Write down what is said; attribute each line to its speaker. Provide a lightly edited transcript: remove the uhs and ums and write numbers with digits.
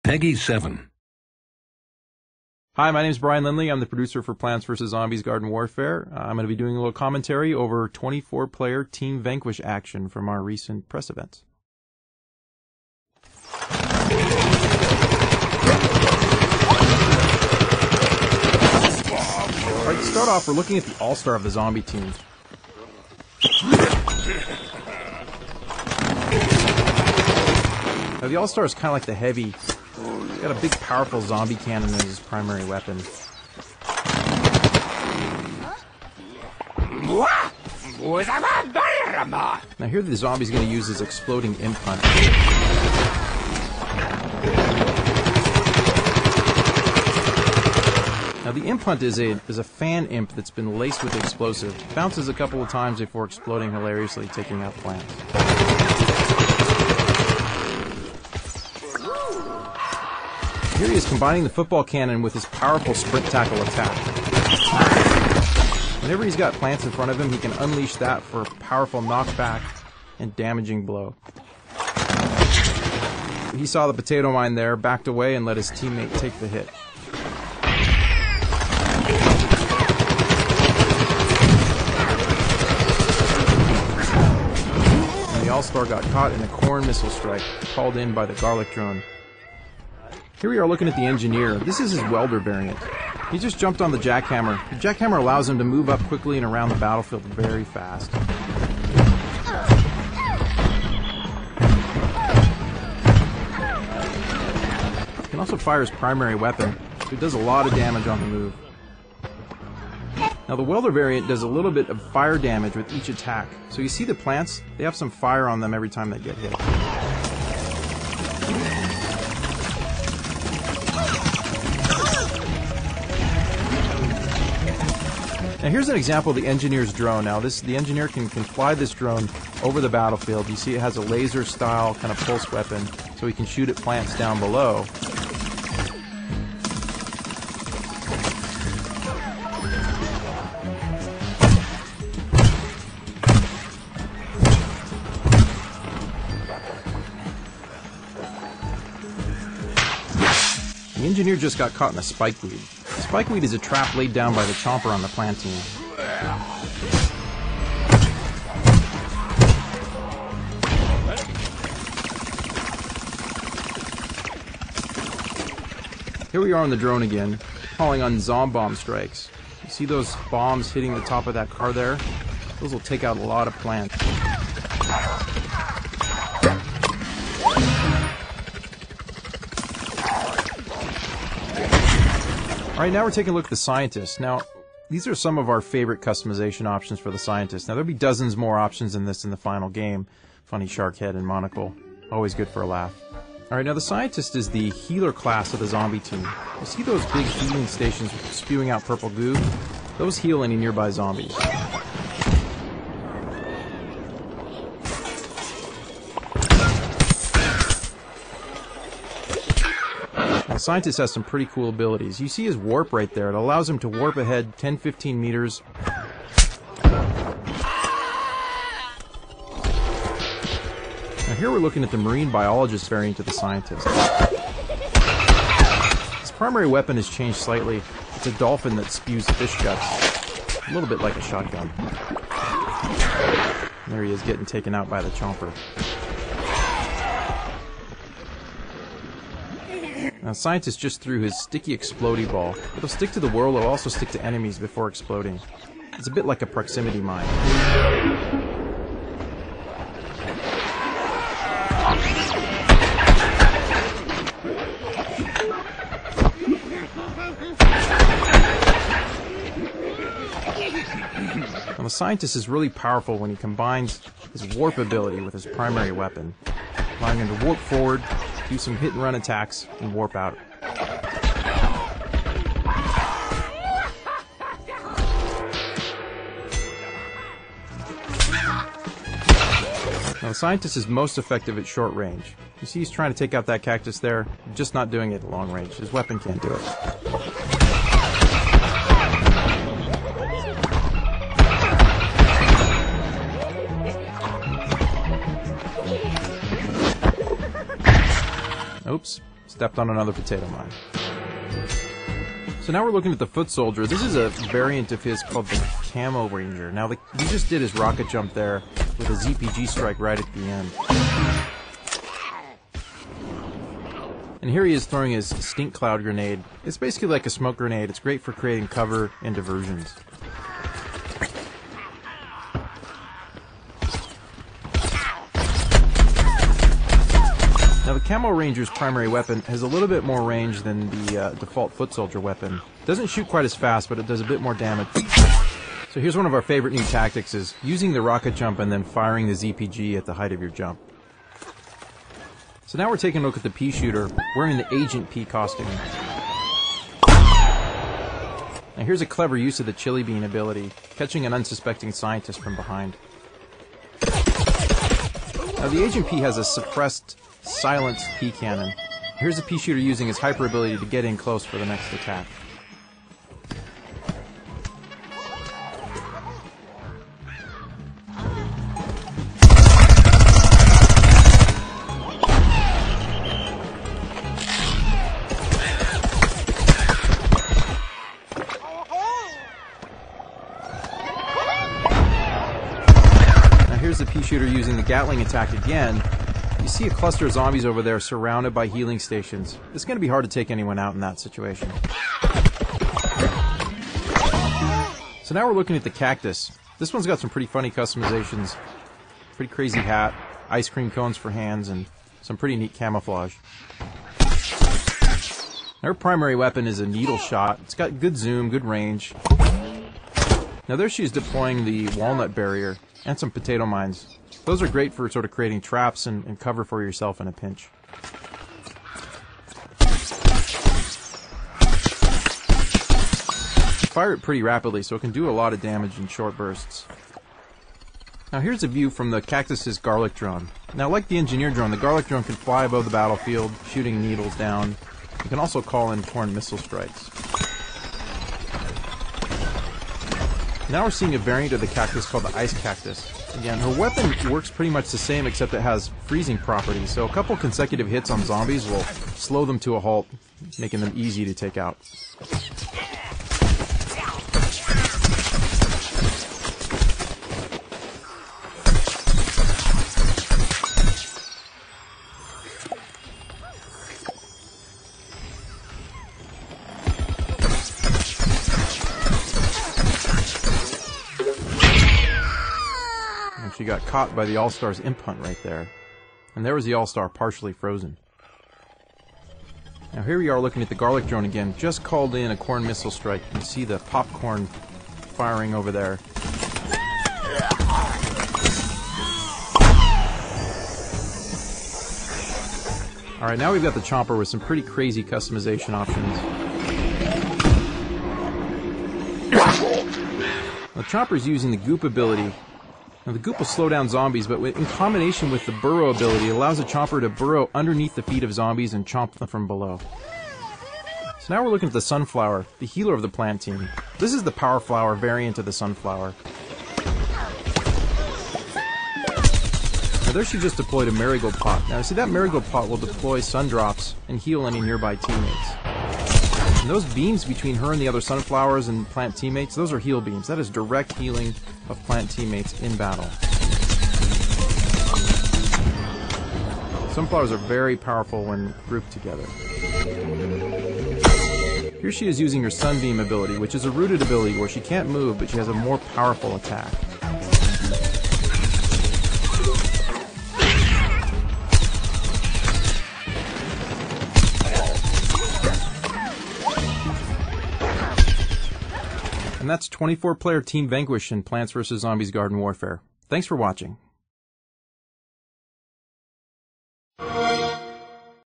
Speaker 1: Peggy 7.
Speaker 2: Hi, my name is Brian Lindley. I'm the producer for Plants vs. Zombies Garden Warfare. I'm going to be doing a little commentary over 24-player Team Vanquish action from our recent press events. Alright, to start off, we're looking at the all-star of the zombie team. Now, the all-star is kind of like the heavy. He's got a big, powerful zombie cannon as his primary weapon. Now here the zombie's going to use his exploding imp hunt. Now the imp hunt is a fan imp that's been laced with explosive. Bounces a couple of times before exploding hilariously, taking out plants. Here he is combining the football cannon with his powerful sprint tackle attack. Whenever he's got plants in front of him, he can unleash that for a powerful knockback and damaging blow. He saw the potato mine there, backed away, and let his teammate take the hit. And the All-Star got caught in a corn missile strike called in by the garlic drone. Here we are looking at the engineer. This is his welder variant. He just jumped on the jackhammer. The jackhammer allows him to move up quickly and around the battlefield very fast. He can also fire his primary weapon, so he does a lot of damage on the move. Now the welder variant does a little bit of fire damage with each attack. So you see the plants, they have some fire on them every time they get hit. Now here's an example of the engineer's drone. Now the engineer can fly this drone over the battlefield. You see it has a laser style kind of pulse weapon, so he can shoot at plants down below. The engineer just got caught in a spikeweed. Spikeweed is a trap laid down by the chomper on the plant team. Here we are on the drone again, calling on Zombomb strikes. You see those bombs hitting the top of that car there? Those will take out a lot of plants. Alright, now we're taking a look at the Scientist. Now, these are some of our favorite customization options for the Scientist. Now, there'll be dozens more options than this in the final game. Funny shark head and monocle. Always good for a laugh. Alright, now the Scientist is the healer class of the zombie team. You see those big healing stations spewing out purple goo? Those heal any nearby zombies. The Scientist has some pretty cool abilities. You see his warp right there. It allows him to warp ahead 10-15 meters. Now here we're looking at the marine biologist variant of the Scientist. His primary weapon has changed slightly. It's a dolphin that spews fish guts. A little bit like a shotgun. There he is getting taken out by the chomper. Now, Scientist just threw his sticky explodey ball. It'll stick to the world, it'll also stick to enemies before exploding. It's a bit like a proximity mine. Now, the Scientist is really powerful when he combines his warp ability with his primary weapon, allowing him to warp forward, do some hit and run attacks, and warp out. Now the Scientist is most effective at short range. You see he's trying to take out that cactus there, just not doing it at long range. His weapon can't do it. Oops. Stepped on another potato mine. So now we're looking at the foot soldier. This is a variant of his called the Camo Ranger. Now he just did his rocket jump there with a ZPG strike right at the end. And here he is throwing his stink cloud grenade. It's basically like a smoke grenade. It's great for creating cover and diversions. Now the Camo Ranger's primary weapon has a little bit more range than the default foot soldier weapon. Doesn't shoot quite as fast, but it does a bit more damage. So here's one of our favorite new tactics, is using the rocket jump and then firing the ZPG at the height of your jump. So now we're taking a look at the pea shooter wearing the Agent P costume. Now here's a clever use of the chili bean ability, catching an unsuspecting scientist from behind. Now the Agent P has a suppressed, silenced pea cannon. Here's the pea shooter using his hyper ability to get in close for the next attack. Here's the pea shooter using the Gatling attack again. You see a cluster of zombies over there surrounded by healing stations. It's going to be hard to take anyone out in that situation. So now we're looking at the Cactus. This one's got some pretty funny customizations. Pretty crazy hat, ice cream cones for hands, and some pretty neat camouflage. Her primary weapon is a needle shot. It's got good zoom, good range. Now there she is deploying the walnut barrier and some potato mines. Those are great for sort of creating traps and cover for yourself in a pinch. Fire it pretty rapidly so it can do a lot of damage in short bursts. Now here's a view from the Cactus's garlic drone. Now like the engineer drone, the garlic drone can fly above the battlefield, shooting needles down. You can also call in corn missile strikes. Now we're seeing a variant of the Cactus called the Ice Cactus. Again, her weapon works pretty much the same except it has freezing properties, so a couple consecutive hits on zombies will slow them to a halt, making them easy to take out. She got caught by the All-Star's imp hunt right there. And there was the All-Star partially frozen. Now here we are looking at the garlic drone again. Just called in a corn missile strike. You can see the popcorn firing over there. Alright, now we've got the Chomper with some pretty crazy customization options. The Chomper's using the Goop ability. Now the Goop will slow down zombies, but in combination with the Burrow ability, it allows the Chomper to burrow underneath the feet of zombies and chomp them from below. So now we're looking at the Sunflower, the healer of the plant team. This is the Power Flower variant of the Sunflower. Now there she just deployed a Marigold Pot. Now see, that Marigold Pot will deploy Sun Drops and heal any nearby teammates. And those beams between her and the other Sunflowers and plant teammates, those are heal beams. That is direct healing of plant teammates in battle. Sunflowers are very powerful when grouped together. Here she is using her Sunbeam ability, which is a rooted ability where she can't move, but she has a more powerful attack. And that's 24-player Team Vanquish in Plants vs. Zombies Garden Warfare. Thanks for watching.